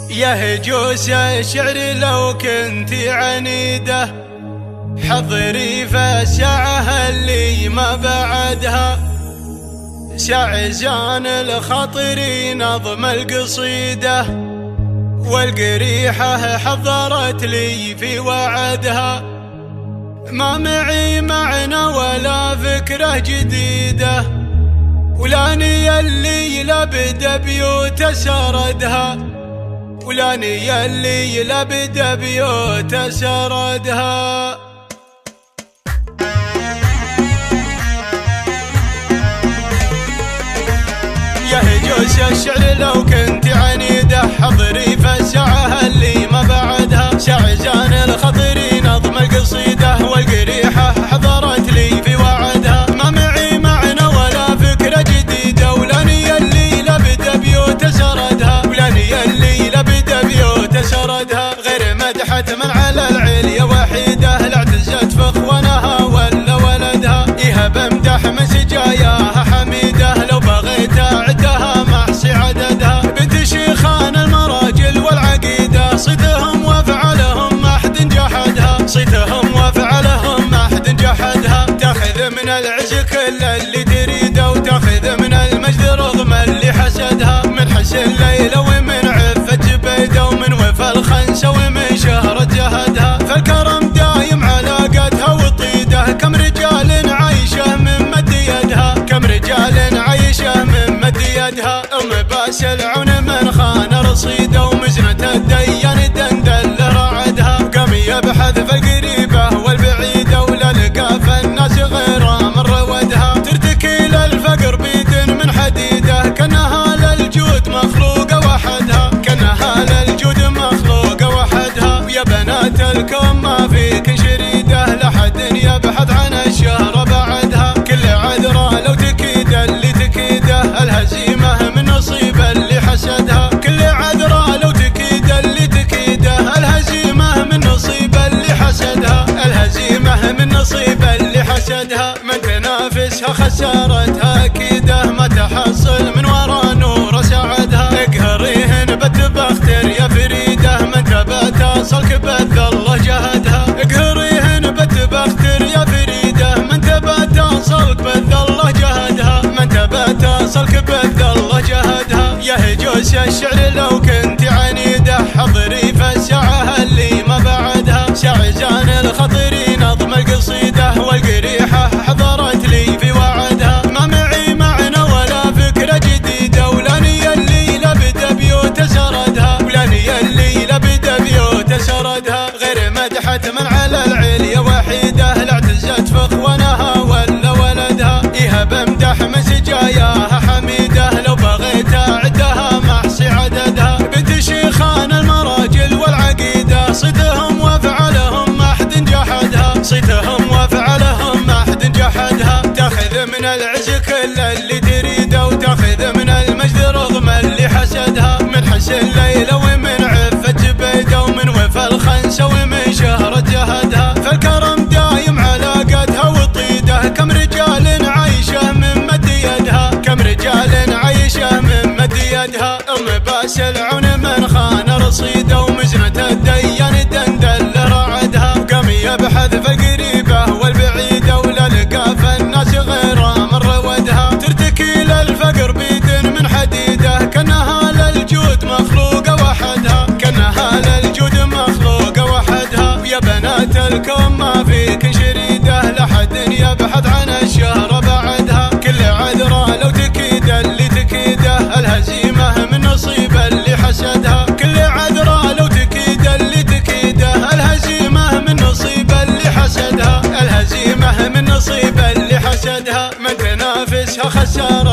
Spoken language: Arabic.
يا هجوس الشعر لو كنتي عنيدة حضري فالساعة اللي ما بعدها. شعزان الخطر نظم القصيدة والقريحة حضرت لي في وعدها. ما معي معنى ولا فكرة جديدة ولاني اللي لبد بيوت سردها، ولاني اللي لبد بيوت سردها. يا هجوس الشعر لو كنت عنيدة حضري فالساعة اللي ما بعدها. شعزان الخطر نظم القصيدة والقريحة حضرت لي في وعدها. ما معي معنى ولا فكرة جديدة ولاني اللي لبد بيوت سردها، ولاني اللي لبد بيوت سردها. غير مدحة من على العليا وحيدة لا اعتزت في اخوانها ولا ولدها. إيها بمدح من سجاياها حميدة لو بغيت اعدها ما احصي عددها. بنت شيخان المراجل والعقيدة صيتهم وافعالهم ما حد جحدها، صيتهم وافعالهم ما حد جحدها. تاخذ من العز كل اللي تريده وتاخذ من المجد رغم اللي حسدها. من حسن الليلة ومن عفة جبيدة ومن وفا الخنسة ومن شهرة جهدها. فالكرم دايم علاقتها وطيده كم رجال عايشة من مد يدها، كم رجال عايشة من مد يدها. باس العون من خان رصيده ومزنة الديان دندل رعدها. قام يبحث في القريبة والبعيدة ولا لقى في الناس غير من رودها. ترتكي للفقر بيد من حديده كانها للجود مخلوقة وحدها، كانها للجود مخلوقة وحدها. ويا بنات الكون ما فيك شريده لحد يبحث عن الشهرة بعدها. كل عذرة لو تكيد اللي تكيده الهزيمة من نصيب اللي حسدها. كل عذرة لو تكيد اللي تكيده الهزيمة من نصيب اللي حسدها، الهزيمة من نصيب اللي حسدها. من تنافسها خسارتها أكيده ما تحصل من ورا نور سعدها. اقهريهن بتبختر يا فريده من تبى تصلك بذ الله جهدها. اقهريهن بتبختر يا فريده من تبى تصلك بذ الله جهدها، من تبى تصلك بذ الله جهدها. يا هجوس الشعر لو كنت عنيدة حضري فالساعة اللي ما بعدها. شعزان الخطر نظم القصيدة والقريحة حضرت لي في وعدها. ما معي معنى ولا فكرة جديدة ولاني اللي لبد بيوت سردها، ولاني اللي لبد بيوت سردها. غير مدحة من على العليا وحيدة لا اعتزت في اخوانها ولا ولدها. إيها بمدح من سجاياها حميدة لو بغيت اعدها ما احصي عددها. بنت شيخان المراجل والعقيدة صيتهم وافعالهم ما حد جحدها، صيتهم وافعالهم ما حد جحدها. تاخذ من العز كل اللي تريده وتاخذ من المجد رغم اللي حسدها. من حسن الليلة ومن عفة جبيدة ومن وفا الخنسة ومن شهرة جهدها. فالكرم دايم علاقتها وطيده كم رجال عايشة من مد يدها، كم رجال عايشة من مد يدها. باس العون من خان رصيده ومزنة الديان دندل رعدها. قام يبحث في القريبة والبعيدة ولا لقى في الناس غير من رودها. ترتكي للفقر بيد من حديده كانها للجود مخلوقة وحدها، كانها للجود مخلوقة وحدها. ويا بنات الكون ما فيك شريده لحد يبحث عن الشهرة بعدها. كل عذرة لو تكيد اللي تكيده الهزيمة من نصيب اللي حسدها. كل عذرة لو تكيد اللي تكيده الهزيمة من نصيب اللي حسدها، الهزيمة من نصيب اللي حسدها. من تنافسها خسارة